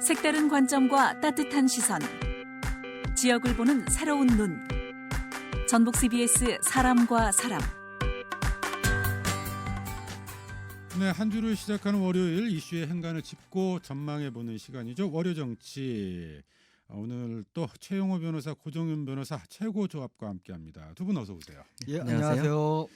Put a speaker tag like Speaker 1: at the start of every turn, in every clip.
Speaker 1: 색다른 관점과 따뜻한 시선, 지역을 보는 새로운 눈. 전북 CBS 사람과 사람.
Speaker 2: 네, 한 주를 시작하는 월요일 이슈의 행간을 짚고 전망해보는 시간이죠. 월요정치. 오늘 또 최용호 변호사, 고정윤 변호사 최고조합과 함께합니다. 두 분 어서 오세요.
Speaker 3: 예, 안녕하세요.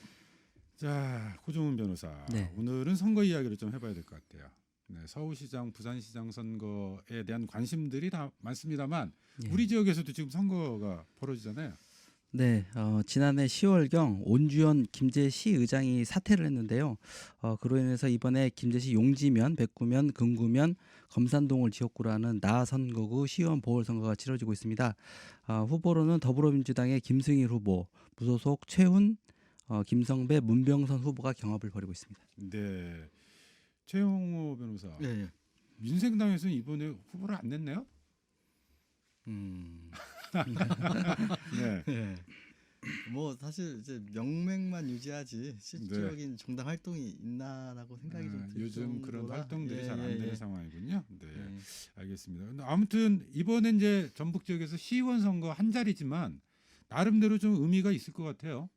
Speaker 2: 자, 고정윤 변호사.
Speaker 3: 네.
Speaker 2: 오늘은 선거 이야기를 좀 해봐야 될 것 같아요. 네, 서울시장, 부산시장 선거에 대한 관심들이 다 많습니다만 우리 지역에서도 지금 선거가 벌어지잖아요.
Speaker 3: 네, 지난해 10월경 온주현 김제시 의장이 사퇴를 했는데요. 그로 인해서 이번에 김제시 용지면, 백구면, 금구면, 검산동을 지역구로 하는 나선거구 시의원 보궐선거가 치러지고 있습니다. 후보로는 더불어민주당의 김승일 후보, 무소속 최훈, 김성배, 문병선 후보가 경합을 벌이고 있습니다.
Speaker 2: 네, 최용호 변호사.
Speaker 3: 네.
Speaker 2: 민생당에서는 이번에 후보를 안 냈네요. 네.
Speaker 4: 네. 뭐 사실 이제 명맥만 유지하지 실질적인 정당 활동이 있나라고 생각이 좀 들
Speaker 2: 요즘
Speaker 4: 정도라.
Speaker 2: 그런 활동들이 잘 안 되는 상황이군요. 네, 알겠습니다. 근데 아무튼 이번에 이제 전북 지역에서 시의원 선거 한 자리지만 나름대로 좀 의미가 있을 것 같아요.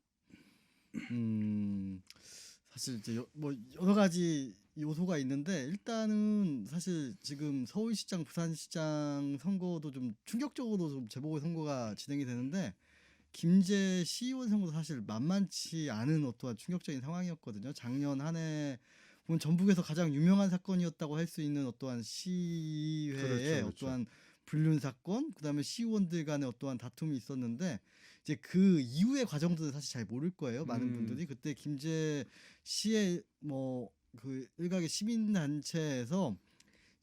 Speaker 4: 사실 이제 뭐 여러 가지 요소가 있는데 일단은 사실 지금 서울시장, 부산시장 선거도 좀 충격적으로 좀 재보궐 선거가 진행이 되는데 김제 시의원 선거도 사실 만만치 않은 어떠한 충격적인 상황이었거든요. 작년 한 해 보면 전북에서 가장 유명한 사건이었다고 할 수 있는 어떠한 시의회의
Speaker 2: 그렇죠.
Speaker 4: 어떠한 불륜 사건, 그다음에 시의원들 간의 어떠한 다툼이 있었는데 이제 그 이후의 과정들은 사실 잘 모를 거예요. 많은 분들이 그때 김제 시의 뭐 그 일각의 시민단체에서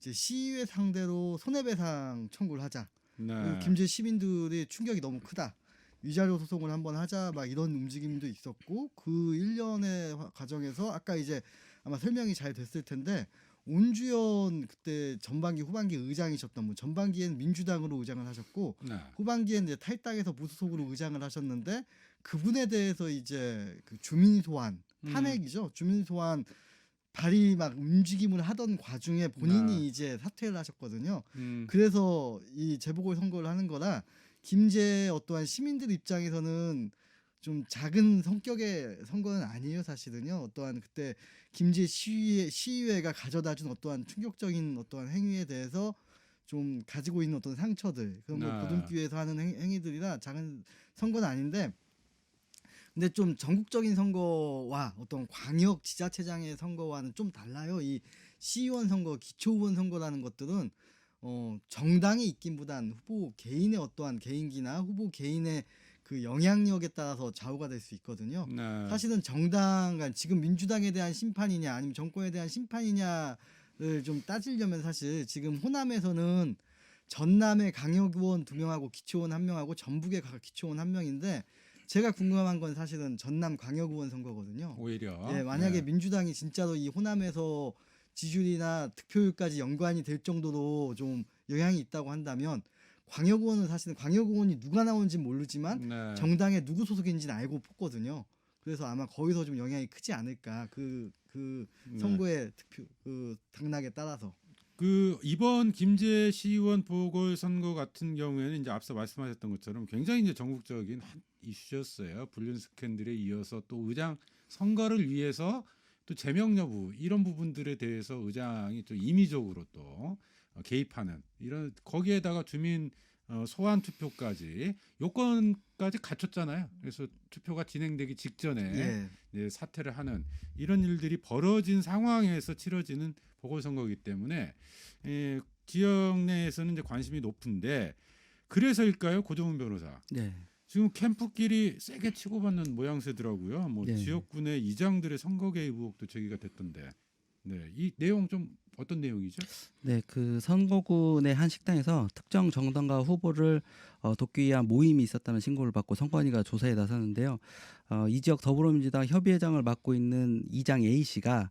Speaker 4: 이제 시의회 상대로 손해배상 청구를 하자.
Speaker 2: 네.
Speaker 4: 그리고 김제 시민들이 충격이 너무 크다. 위자료 소송을 한번 하자 막 이런 움직임도 있었고 그 일련의 과정에서 아까 이제 아마 설명이 잘 됐을 텐데 온주현 그때 전반기 후반기 의장이셨던 분, 전반기엔 민주당으로 의장을 하셨고
Speaker 2: 네.
Speaker 4: 후반기엔 이제 탈당해서 무소속으로 의장을 하셨는데 그분에 대해서 이제 그 주민 소환 탄핵이죠. 주민 소환 발의 막 움직임을 하던 과중에 본인이 이제 사퇴를 하셨거든요. 그래서 이 재보궐 선거를 하는 거라 김제 어떠한 시민들 입장에서는 좀 작은 성격의 선거는 아니에요, 사실은요. 어떠한 그때 김제 시의회가 가져다준 어떠한 충격적인 어떠한 행위에 대해서 좀 가지고 있는 어떤 상처들, 그런 뭐 고등교회에서 하는 행위들이라 작은 선거는 아닌데, 근데 좀 전국적인 선거와 어떤 광역 지자체장의 선거와는 좀 달라요. 이 시의원 선거, 기초의원 선거라는 것들은 정당이 있긴보단 후보 개인의 어떠한 개인기나 후보 개인의 그 영향력에 따라서 좌우가 될 수 있거든요.
Speaker 2: 네.
Speaker 4: 사실은 정당, 그러니까 지금 민주당에 대한 심판이냐 아니면 정권에 대한 심판이냐를 좀 따지려면 사실 지금 호남에서는 전남의 강력의원 2명하고 기초의원 1명하고 전북의 기초의원 1명인데 제가 궁금한 건 사실은 전남 광역의원 선거거든요.
Speaker 2: 오히려.
Speaker 4: 예, 만약에 민주당이 진짜로 이 호남에서 지지율이나 득표율까지 연관이 될 정도로 좀 영향이 있다고 한다면 광역의원은 사실은 광역의원이 누가 나오는지 모르지만 정당에 누구 소속인지는 알고 뽑거든요. 그래서 아마 거기서 좀 영향이 크지 않을까 그 선거의 득표 그 당락에 따라서.
Speaker 2: 그 이번 김제 시의원 보궐선거 같은 경우에는 이제 앞서 말씀하셨던 것처럼 굉장히 이제 전국적인 한 이슈였어요. 불륜 스캔들에 이어서 또 의장 선거를 위해서 또 제명 여부 이런 부분들에 대해서 의장이 또 임의적으로 또 개입하는 이런 거기에다가 주민 소환 투표까지 요건까지 갖췄잖아요. 그래서 투표가 진행되기 직전에 사퇴를 하는 이런 일들이 벌어진 상황에서 치러지는 보궐선거이기 때문에 지역 내에서는 이제 관심이 높은데 그래서일까요, 고정훈 변호사?
Speaker 3: 네.
Speaker 2: 지금 캠프끼리 세게 치고받는 모양새더라고요. 뭐
Speaker 3: 네.
Speaker 2: 지역군의 이장들의 선거 개입 의혹도 제기가 됐던데. 네, 이 내용 좀 어떤 내용이죠?
Speaker 3: 네, 그 선거군의 한 식당에서 특정 정당과 후보를 돕기 위한 모임이 있었다는 신고를 받고 선관위가 조사에 나섰는데요. 이 지역 더불어민주당 협의회장을 맡고 있는 이장 A 씨가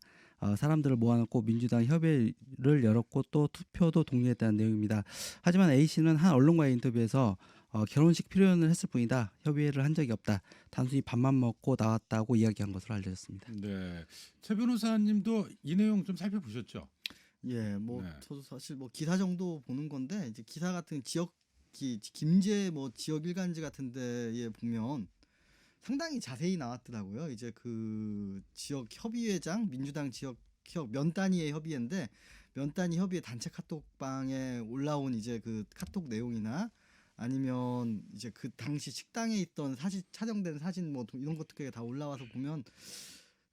Speaker 3: 사람들을 모아놓고 민주당 협의를 열었고 또 투표도 독려했다는 내용입니다. 하지만 A 씨는 한 언론과의 인터뷰에서 결혼식 필요연을 했을 뿐이다. 협의회를 한 적이 없다. 단순히 밥만 먹고 나왔다고 이야기한 것으로 알려졌습니다.
Speaker 2: 네, 최 변호사님도 이 내용 좀 살펴보셨죠?
Speaker 4: 예, 뭐
Speaker 2: 네.
Speaker 4: 저도 사실 뭐 기사 정도 보는 건데 이제 기사 같은 지역 김제 뭐 지역 일간지 같은 데에 보면 상당히 자세히 나왔더라고요. 이제 그 지역 협의회장 민주당 지역 면 단위의 협의회인데 면 단위 협의회 단체 카톡방에 올라온 이제 그 카톡 내용이나 아니면 이제 그 당시 식당에 있던 사진 촬영된 사진 뭐 이런 것들이 다 올라와서 보면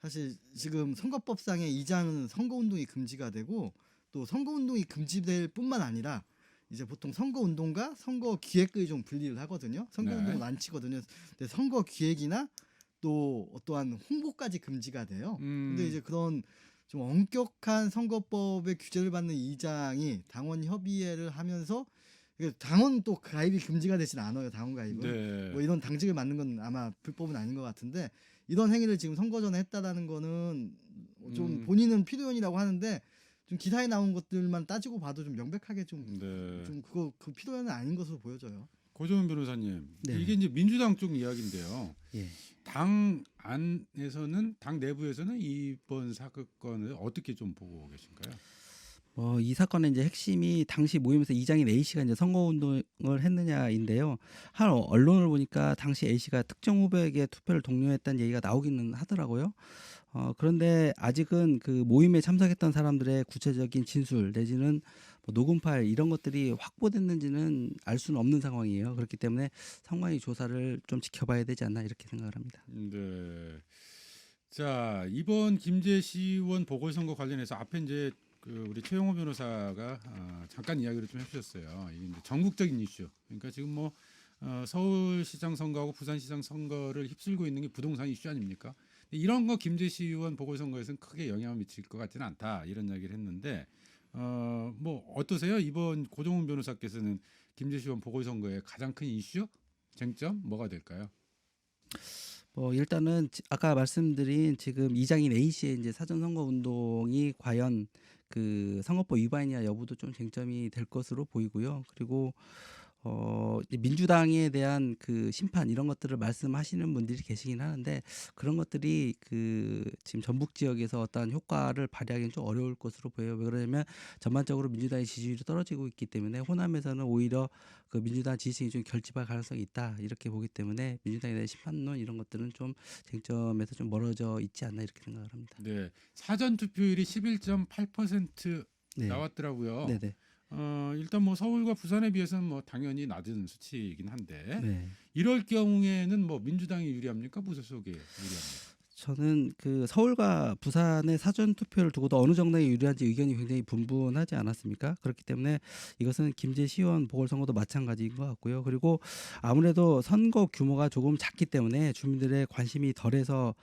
Speaker 4: 사실 지금 선거법상의 이장은 선거운동이 금지가 되고 또 선거운동이 금지될 뿐만 아니라 이제 보통 선거운동과 선거기획을 좀 분리를 하거든요. 선거운동은
Speaker 2: 네.
Speaker 4: 안 치거든요. 근데 선거기획이나 또 어떠한 홍보까지 금지가 돼요. 근데 이제 그런 좀 엄격한 선거법의 규제를 받는 이장이 당원 협의회를 하면서 이게 당원 또 가입이 금지가 되진 않아요. 당원 가입은.
Speaker 2: 네.
Speaker 4: 뭐 이런 당직을 맡는 건 아마 불법은 아닌 것 같은데 이런 행위를 지금 선거 전에 했다라는 거는 좀 본인은 필요연이라고 하는데 좀 기사에 나온 것들만 따지고 봐도 좀 명백하게 좀
Speaker 2: 네.
Speaker 4: 그 필요연은 아닌 것으로 보여져요.
Speaker 2: 고정훈 변호사님,
Speaker 3: 네.
Speaker 2: 이게 이제 민주당 쪽 이야기인데요.
Speaker 3: 예.
Speaker 2: 당 안에서는 당 내부에서는 이번 사건을 어떻게 좀 보고 계신가요?
Speaker 3: 이 사건의 이제 핵심이 당시 모임에서 이장인 A 씨가 이제 선거 운동을 했느냐인데요. 한 언론을 보니까 당시 A 씨가 특정 후보에게 투표를 독려했다는 얘기가 나오기는 하더라고요. 그런데 아직은 그 모임에 참석했던 사람들의 구체적인 진술 내지는 뭐 녹음 파일 이런 것들이 확보됐는지는 알 수는 없는 상황이에요. 그렇기 때문에 상관이 조사를 좀 지켜봐야 되지 않나 이렇게 생각을 합니다.
Speaker 2: 네. 자, 이번 김제 시의원 보궐선거 관련해서 앞에 이제 그 우리 최영호 변호사가 잠깐 이야기를 좀 해주셨어요. 이게 이제 전국적인 이슈. 그러니까 지금 뭐 서울시장 선거하고 부산시장 선거를 휩쓸고 있는 게 부동산 이슈 아닙니까? 이런 거 김제시의원 보궐선거에서는 크게 영향을 미칠 것 같지는 않다 이런 이야기를 했는데 뭐 어떠세요? 이번 고정훈 변호사께서는 김제시의원 보궐선거의 가장 큰 이슈, 쟁점 뭐가 될까요?
Speaker 3: 일단은 아까 말씀드린 지금 이장인 A 씨의 이제 사전 선거 운동이 과연 그 선거법 위반이냐 여부도 좀 쟁점이 될 것으로 보이고요. 그리고 이제 민주당에 대한 그 심판 이런 것들을 말씀하시는 분들이 계시긴 하는데 그런 것들이 그 지금 전북 지역에서 어떤 효과를 발휘하기는 좀 어려울 것으로 보여요. 왜 그러냐면 전반적으로 민주당의 지지율이 떨어지고 있기 때문에 호남에서는 오히려 그 민주당 지지층이 좀 결집할 가능성이 있다 이렇게 보기 때문에 민주당에 대한 심판론 이런 것들은 좀 쟁점에서 좀 멀어져 있지 않나 이렇게 생각을 합니다.
Speaker 2: 네, 사전 투표율이 11.8%
Speaker 3: 네.
Speaker 2: 나왔더라고요.
Speaker 3: 네네.
Speaker 2: 일단 뭐 서울과 부산에 비해서는 뭐 당연히 낮은 수치이긴 한데
Speaker 3: 네.
Speaker 2: 이럴 경우에는 뭐 민주당이 유리합니까? 무소속이 유리합니까?
Speaker 3: 저는 그 서울과 부산의 사전 투표를 두고도 어느 정도의 유리한지 의견이 굉장히 분분하지 않았습니까? 그렇기 때문에 이것은 김제 시의원 보궐선거도 마찬가지인 것 같고요. 그리고 아무래도 선거 규모가 조금 작기 때문에 주민들의 관심이 덜해서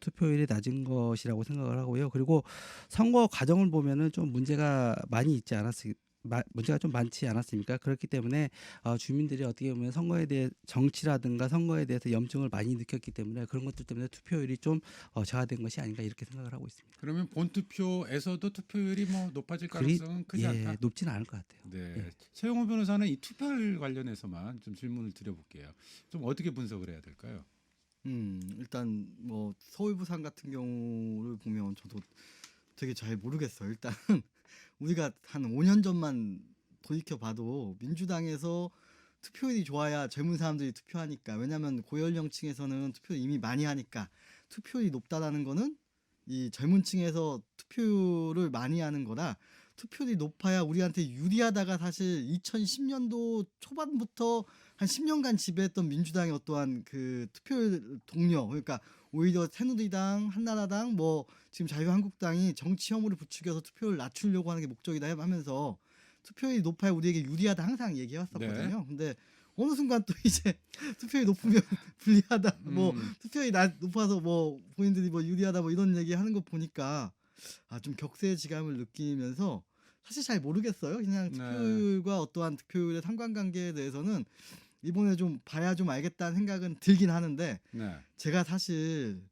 Speaker 3: 투표율이 낮은 것이라고 생각을 하고요. 그리고 선거 과정을 보면은 좀 문제가 많이 있지 않았습니까? 문제가 좀 많지 않았습니까? 그렇기 때문에 주민들이 어떻게 보면 선거에 대해 정치라든가 선거에 대해서 염증을 많이 느꼈기 때문에 그런 것들 때문에 투표율이 좀 저하된 것이 아닌가 이렇게 생각을 하고 있습니다.
Speaker 2: 그러면 본투표에서도 투표율이 뭐 높아질 가능성은 크지 않다.
Speaker 3: 높지는 않을 것 같아요.
Speaker 2: 네,
Speaker 3: 예.
Speaker 2: 최영호 변호사는 이 투표율 관련해서만 좀 질문을 드려볼게요. 좀 어떻게 분석을 해야 될까요?
Speaker 4: 일단 뭐 서울 부산 같은 경우를 보면 저도 되게 잘 모르겠어요. 일단 우리가 한 5년 전만 돌이켜 봐도 민주당에서 투표율이 좋아야 젊은 사람들이 투표하니까 왜냐하면 고연령층에서는 투표를 이미 많이 하니까 투표율이 높다라는 거는 이 젊은 층에서 투표를 많이 하는 거라 투표율이 높아야 우리한테 유리하다가 사실 2010년도 초반부터 한 10년간 지배했던 민주당의 어떠한 그 투표율 동료 그러니까 오히려 새누리당, 한나라당, 뭐 지금 자유한국당이 정치 혐오를 부추겨서 투표를 낮추려고 하는 게 목적이다 하면서 투표율이 높아야 우리에게 유리하다 항상 얘기해왔었거든요.
Speaker 2: 네.
Speaker 4: 근데 어느 순간 또 이제 투표율이 높으면 불리하다, 뭐 투표율이 높아서 뭐 본인들이 뭐 유리하다 뭐 이런 얘기하는 거 보니까 좀 격세지감을 느끼면서 사실 잘 모르겠어요. 그냥 투표율과 어떠한 득표율의 상관관계에 대해서는 이번에 좀 봐야 좀 알겠다는 생각은 들긴 하는데
Speaker 2: 네.
Speaker 4: 제가 사실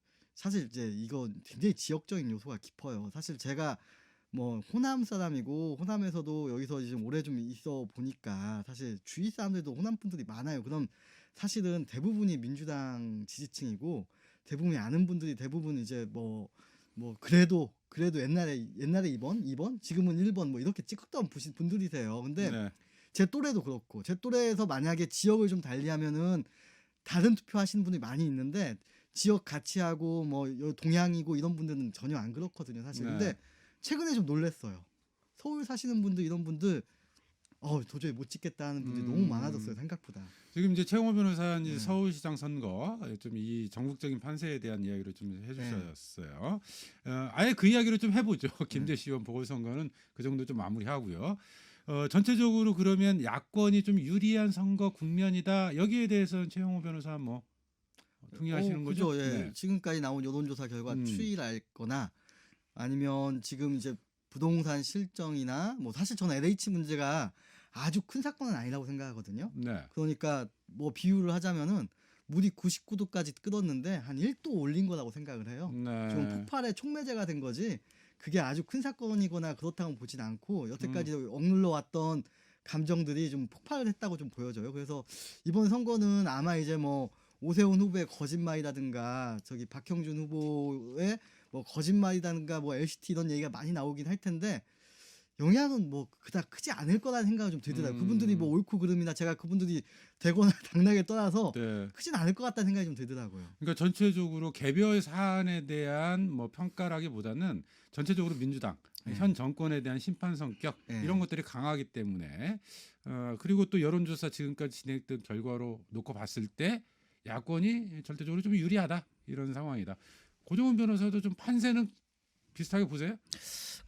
Speaker 4: 이제 이거 굉장히 지역적인 요소가 깊어요. 사실 제가 뭐 호남 사람이고 호남에서도 여기서 좀 오래 좀 있어 보니까 사실 주위 사람들도 호남 분들이 많아요. 그럼 사실은 대부분이 민주당 지지층이고 대부분이 아는 분들이 대부분 이제 뭐 뭐 그래도 옛날에 2번 지금은 1번 뭐 이렇게 찍었던 분들이세요. 근데
Speaker 2: 네.
Speaker 4: 제 또래도 그렇고 제 또래에서 만약에 지역을 좀 달리하면은 다른 투표하시는 분들이 많이 있는데 지역 같이 하고 뭐 동양이고 이런 분들은 전혀 안 그렇거든요 사실.
Speaker 2: 네.
Speaker 4: 근데 최근에 좀 놀랬어요. 서울 사시는 분들 이런 분들 도저히 못 찍겠다 하는 분들이 너무 많아졌어요 생각보다.
Speaker 2: 지금 이제 최영호 변호사는 이제
Speaker 4: 네.
Speaker 2: 서울시장 선거 좀 이 전국적인 판세에 대한 이야기를 좀 해주셨어요. 아예 그 이야기를 좀 해보죠. 김제시의원 보궐선거는 그 정도 좀 마무리하고요. 전체적으로 그러면 야권이 좀 유리한 선거 국면이다. 여기에 대해서는 최영호 변호사 뭐 동의하시는 거죠?
Speaker 4: 그죠. 예.
Speaker 2: 네.
Speaker 4: 지금까지 나온 여론조사 결과
Speaker 2: 음.
Speaker 4: 추이를 알거나 아니면 지금 이제 부동산 실정이나 뭐 사실 저는 LH 문제가 아주 큰 사건은 아니라고 생각하거든요.
Speaker 2: 네.
Speaker 4: 그러니까 뭐 비유를 하자면은 물이 99도까지 끓었는데 한 1도 올린 거라고 생각을 해요.
Speaker 2: 네.
Speaker 4: 좀 폭발의 촉매제가 된 거지 그게 아주 큰 사건이거나 그렇다고 보진 않고 여태까지 억눌러 왔던 감정들이 좀 폭발을 했다고 좀 보여져요. 그래서 이번 선거는 아마 이제 뭐 오세훈 후보의 거짓말이라든가 저기 박형준 후보의 뭐 거짓말이라든가 뭐 LCT 이런 얘기가 많이 나오긴 할 텐데 영향은 뭐 그닥 크지 않을 거라는 생각이 좀 들더라고요. 그분들이 뭐 옳고 그름이나 제가 그분들이 되거나 당락에 떠나서
Speaker 2: 네.
Speaker 4: 크진 않을 것 같다는 생각이 좀 들더라고요.
Speaker 2: 그러니까 전체적으로 개별 사안에 대한 뭐 평가라기보다는 전체적으로 민주당 현 정권에 대한 심판 성격 이런 것들이 강하기 때문에 그리고 또 여론조사 지금까지 진행된 결과로 놓고 봤을 때 야권이 절대적으로 좀 유리하다 이런 상황이다. 고정훈 변호사도 좀 판세는 비슷하게 보세요?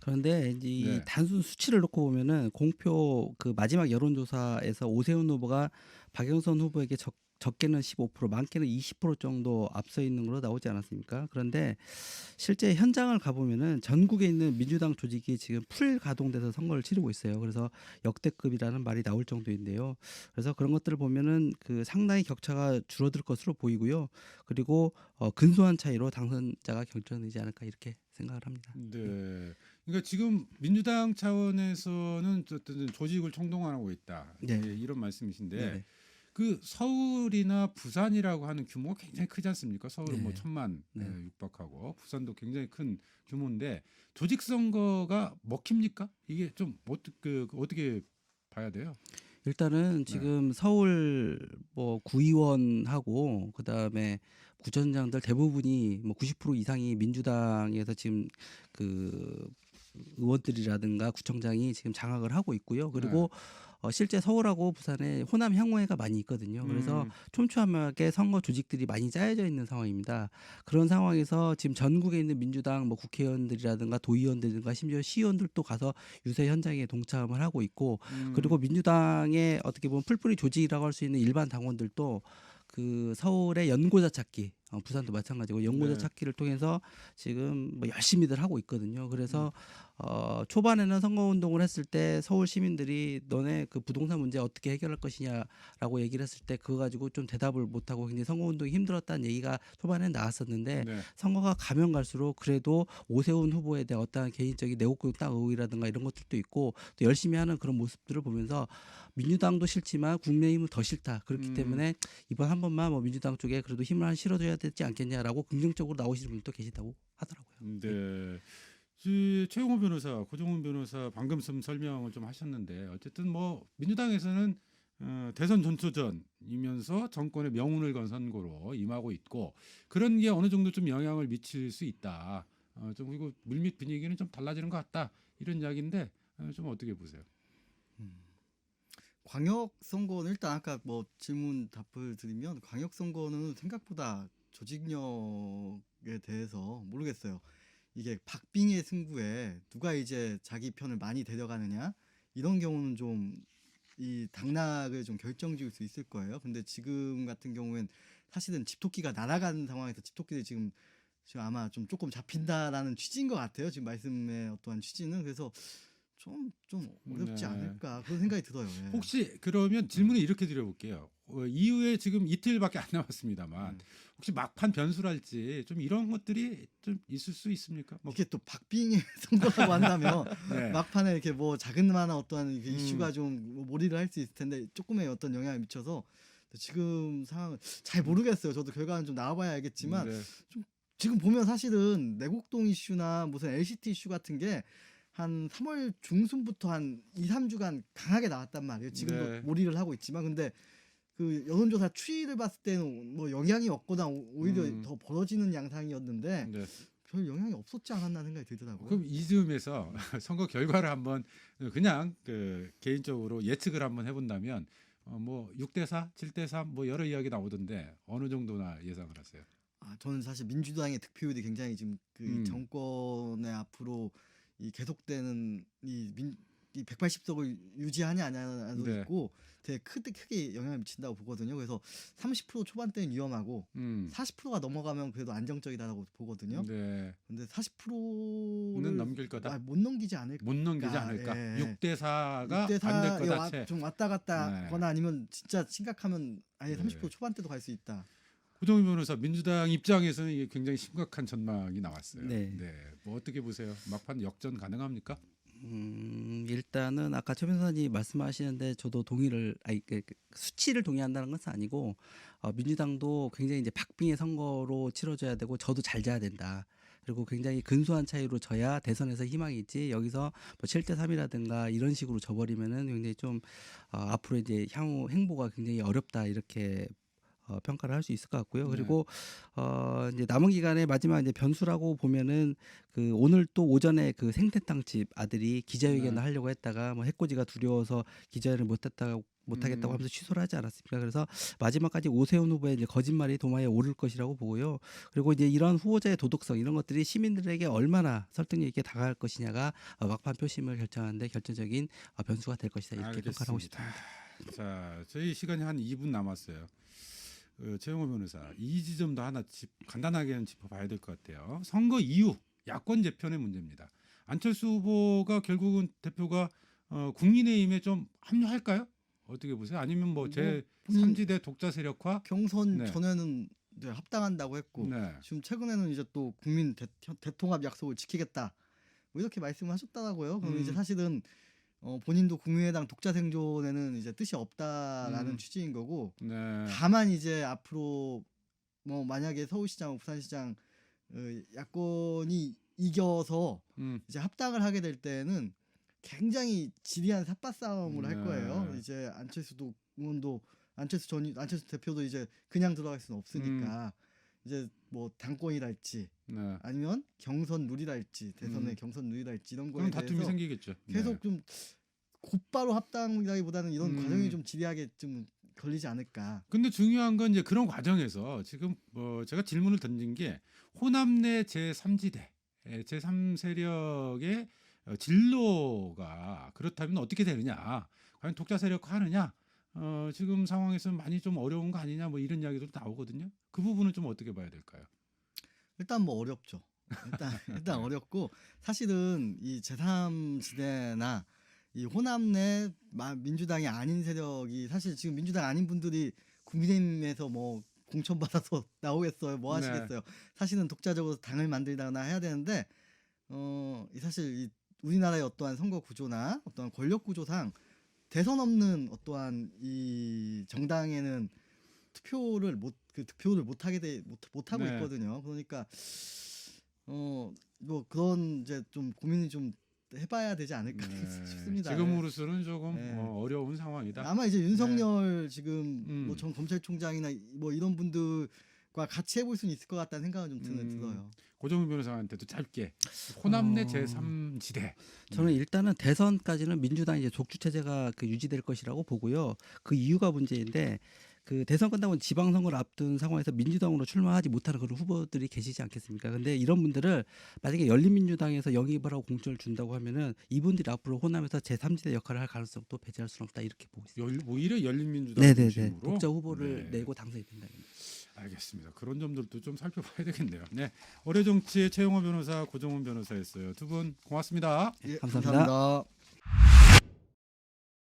Speaker 3: 그런데 이제 이
Speaker 2: 네.
Speaker 3: 단순 수치를 놓고 보면은 공표 그 마지막 여론조사에서 오세훈 후보가 박영선 후보에게 적게는 15%, 많게는 20% 정도 앞서 있는 걸로 나오지 않았습니까? 그런데 실제 현장을 가보면은 전국에 있는 민주당 조직이 지금 풀 가동돼서 선거를 치르고 있어요. 그래서 역대급이라는 말이 나올 정도인데요. 그래서 그런 것들을 보면은 그 상당히 격차가 줄어들 것으로 보이고요. 그리고 근소한 차이로 당선자가 결정되지 않을까 이렇게 생각을 합니다.
Speaker 2: 네. 그러니까 지금 민주당 차원에서는 어떤 조직을 총동원하고 있다.
Speaker 3: 네.
Speaker 2: 예, 이런 말씀이신데
Speaker 3: 네네.
Speaker 2: 그 서울이나 부산이라고 하는 규모가 굉장히 크지 않습니까? 서울은
Speaker 3: 네.
Speaker 2: 뭐 1,000만
Speaker 3: 네.
Speaker 2: 육박하고 부산도 굉장히 큰 규모인데 조직 선거가 먹힙니까? 이게 좀 어떻게 봐야 돼요?
Speaker 3: 일단은 지금 서울 뭐 구의원하고 그다음에 구청장들 대부분이 뭐 90% 이상이 민주당에서 지금 그 의원들이라든가 구청장이 지금 장악을 하고 있고요. 그리고 실제 서울하고 부산에 호남 향후회가 많이 있거든요. 그래서 촘촘하게 선거 조직들이 많이 짜여져 있는 상황입니다. 그런 상황에서 지금 전국에 있는 민주당 뭐 국회의원들이라든가 도의원들이라든가 심지어 시의원들도 가서 유세 현장에 동참을 하고 있고 그리고 민주당의 어떻게 보면 풀뿌리 조직이라고 할 수 있는 일반 당원들도 그 서울의 연고자 찾기, 부산도 마찬가지고 연고자
Speaker 2: 네.
Speaker 3: 찾기를 통해서 지금 뭐 열심히들 하고 있거든요. 그래서 초반에는 선거운동을 했을 때 서울 시민들이 너네 그 부동산 문제 어떻게 해결할 것이냐라고 얘기를 했을 때 그거 가지고 좀 대답을 못하고 굉장히 선거운동이 힘들었다는 얘기가 초반에 나왔었는데
Speaker 2: 네.
Speaker 3: 선거가 가면 갈수록 그래도 오세훈 후보에 대한 어떠한 개인적인 내곡 땅 의혹이라든가 이런 것들도 있고 또 열심히 하는 그런 모습들을 보면서 민주당도 싫지만 국민의힘은 더 싫다. 그렇기 때문에 이번 한 번만 뭐 민주당 쪽에 그래도 힘을 한 실어줘야 되지 않겠냐라고 긍정적으로 나오시는 분도 계시다고 하더라고요.
Speaker 2: 네. 최영호 변호사, 고정훈 변호사 방금 좀 설명을 좀 하셨는데 어쨌든 뭐 민주당에서는 대선 전초전이면서 정권의 명운을 건 선거로 임하고 있고 그런 게 어느 정도 좀 영향을 미칠 수 있다. 좀 그리고 물밑 분위기는 좀 달라지는 것 같다. 이런 이야기인데 좀 어떻게 보세요?
Speaker 4: 광역 선거는 일단 아까 뭐 질문 답을 드리면 광역 선거는 생각보다 조직력에 대해서 모르겠어요. 이게 박빙의 승부에 누가 이제 자기 편을 많이 데려가느냐 이런 경우는 좀 이 당락을 좀 결정지을 수 있을 거예요. 근데 지금 같은 경우엔 사실은 집토끼가 날아가는 상황에서 집토끼를 지금 아마 좀 조금 잡힌다라는 취지인 것 같아요. 지금 말씀의 어떠한 취지는 그래서 좀 어렵지
Speaker 2: 네.
Speaker 4: 않을까 그런 생각이 들어요. 예.
Speaker 2: 혹시 그러면 질문을 이렇게 드려볼게요. 이후에 지금 이틀밖에 안 남았습니다만 혹시 막판 변수랄지 좀 이런 것들이 좀 있을 수 있습니까? 뭐,
Speaker 4: 이게 또 박빙의 선거라고 한다면
Speaker 2: 네.
Speaker 4: 막판에 이렇게 뭐 자그마한 어떠한 이슈가 좀 몰이를 할 수 있을 텐데 조금의 어떤 영향을 미쳐서 지금 상황은 잘 모르겠어요. 저도 결과는 좀 나와봐야 알겠지만
Speaker 2: 네.
Speaker 4: 지금 보면 사실은 내곡동 이슈나 무슨 LCT 이슈 같은 게 한 3월 중순부터 한 2, 3주간 강하게 나왔단 말이에요. 지금도
Speaker 2: 네.
Speaker 4: 몰이를 하고 있지만 근데 그 여론조사 추이를 봤을 때는 뭐 영향이 없거나 오히려 더 벌어지는 양상이었는데
Speaker 2: 네.
Speaker 4: 별 영향이 없었지 않았나 생각이 들더라고요.
Speaker 2: 그럼 이즈음에서 선거 결과를 한번 그냥 그 개인적으로 예측을 한번 해본다면 뭐 6대4, 7대3 뭐 여러 이야기 나오던데 어느 정도나 예상을 하세요?
Speaker 4: 저는 사실 민주당의 득표율이 굉장히 지금 그 정권의 앞으로 이 계속되는 이 180석을 유지하냐 안 하냐도
Speaker 2: 네.
Speaker 4: 있고 되게 크게 영향을 미친다고 보거든요. 그래서 30% 초반대는 위험하고 40%가 넘어가면 그래도 안정적이다라고 보거든요.
Speaker 2: 네.
Speaker 4: 근데 40%는
Speaker 2: 는 넘길 거다.
Speaker 4: 못 넘기지 않을까.
Speaker 2: 못 넘기지 않을까.
Speaker 4: 예.
Speaker 2: 6대4가
Speaker 4: 6대4
Speaker 2: 안 될 거다. 채.
Speaker 4: 좀 왔다 갔다
Speaker 2: 네.
Speaker 4: 하거나 아니면 진짜 심각하면 아예
Speaker 2: 네.
Speaker 4: 30% 초반대도 갈 수 있다.
Speaker 2: 고정희 변호사, 민주당 입장에서는 이게 굉장히 심각한 전망이 나왔어요.
Speaker 3: 네.
Speaker 2: 뭐 어떻게 보세요? 막판 역전 가능합니까?
Speaker 3: 일단은 아까 최 변호사님 말씀하시는데 저도 동의를 수치를 동의한다는 것은 아니고 민주당도 굉장히 이제 박빙의 선거로 치러져야 되고 저도 잘 져야 된다. 그리고 굉장히 근소한 차이로 져야 대선에서 희망이 있지 여기서 뭐 7대3이라든가 이런 식으로 져버리면은 굉장히 좀 앞으로 이제 향후 행보가 굉장히 어렵다 이렇게 평가를 할 수 있을 것 같고요. 그리고 이제 남은 기간에 마지막 이제 변수라고 보면은 그 오늘 또 오전에 그 생태탕집 아들이 기자회견을
Speaker 2: 네.
Speaker 3: 하려고 했다가 뭐 해코지가 두려워서 기자회견을 못하겠다고 하면서 취소를 하지 않았습니까? 그래서 마지막까지 오세훈 후보의 이제 거짓말이 도마에 오를 것이라고 보고요. 그리고 이제 이런 후보자의 도덕성 이런 것들이 시민들에게 얼마나 설득력 있게 다가갈 것이냐가 막판 표심을 결정하는데 결정적인 변수가 될 것이다 이렇게 평가를 하고 싶습니다.
Speaker 2: 자, 저희 시간이 한 2분 남았어요. 최영호 변호사, 이 지점도 하나 간단하게는 짚어봐야 될 것 같아요. 선거 이후 야권 재편의 문제입니다. 안철수 후보가 결국은 대표가 국민의힘에 좀 합류할까요? 어떻게 보세요? 아니면 뭐 제 3지대 독자 세력화?
Speaker 4: 경선
Speaker 2: 네.
Speaker 4: 전에는 네, 합당한다고 했고
Speaker 2: 네.
Speaker 4: 지금 최근에는 이제 또 국민 대통합 약속을 지키겠다 뭐 이렇게 말씀을 하셨더라고요. 그럼 이제 사실은 본인도 국민의당 독자 생존에는 이제 뜻이 없다라는 취지인 거고
Speaker 2: 네.
Speaker 4: 다만 이제 앞으로 뭐 만약에 서울시장, 부산시장 야권이 이겨서 이제 합당을 하게 될 때는 굉장히 지리한 삿바 싸움을 할 거예요. 이제 안철수도 의원도 안철수 대표도 이제 그냥 들어갈 수는 없으니까 이제 뭐 당권이랄지
Speaker 2: 네.
Speaker 4: 아니면 경선 룰이랄지 대선의 경선 룰이랄지 이런 거에
Speaker 2: 그럼 다툼이
Speaker 4: 대해서
Speaker 2: 생기겠죠.
Speaker 4: 계속
Speaker 2: 네.
Speaker 4: 좀 곧바로 합당이라기보다는 이런 과정이 좀 지리하게 좀 걸리지 않을까.
Speaker 2: 근데 중요한 건 이제 그런 과정에서 지금 제가 질문을 던진 게 호남 내 제3지대, 제3 세력의 진로가 그렇다면 어떻게 되느냐? 과연 독자 세력화하느냐? 지금 상황에서는 많이 좀 어려운 거 아니냐? 뭐 이런 이야기도 나오거든요. 그 부분은 좀 어떻게 봐야 될까요?
Speaker 4: 일단 뭐 어렵죠. 일단 어렵고 사실은 이 제3지대나 이 호남 내 민주당이 아닌 세력이 사실 지금 민주당 아닌 분들이 국민의힘에서 뭐 공천 받아서 나오겠어요. 뭐 하시겠어요. 사실은 독자적으로 당을 만들거나 해야 되는데 사실 이 우리나라의 어떠한 선거 구조나 어떠한 권력 구조상 대선 없는 어떠한 이 정당에는 득표를 못 하고
Speaker 2: 네.
Speaker 4: 있거든요. 그러니까 뭐 그런 이제 좀 고민이 좀 해봐야 되지 않을까 싶습니다.
Speaker 2: 지금으로서는 조금
Speaker 4: 네.
Speaker 2: 어려운 상황이다.
Speaker 4: 아마 이제 윤석열 지금
Speaker 2: 음.
Speaker 4: 뭐 전 검찰총장이나 뭐 이런 분들과 같이 해볼 수는 있을 것 같다는 생각은 좀 들어요.
Speaker 2: 고정훈 변호사한테도 짧게 호남 내 제3지대.
Speaker 3: 저는 일단은 대선까지는 민주당 이제 독주 체제가 유지될 것이라고 보고요. 그 이유가 문제인데 그 대선 끝나고 지방선거를 앞둔 상황에서 민주당으로 출마하지 못하는 그런 후보들이 계시지 않겠습니까? 근데 이런 분들을 만약에 열린민주당에서 영입을 하고 공천을 준다고 하면은 이분들이 앞으로 호남에서 제3지대 역할을 할 가능성도 배제할 수는 없다 이렇게 보고 있습니다.
Speaker 2: 오히려 열린민주당
Speaker 3: 네네네.
Speaker 2: 중심으로
Speaker 3: 독자 후보를 내고 당선이 된다.
Speaker 2: 알겠습니다. 그런 점들도 좀 살펴봐야 되겠네요. 네, 어뢰정치의 최영호 변호사, 고정훈 변호사였어요. 두 분 고맙습니다.
Speaker 4: 예,
Speaker 3: 감사합니다.
Speaker 4: 감사합니다.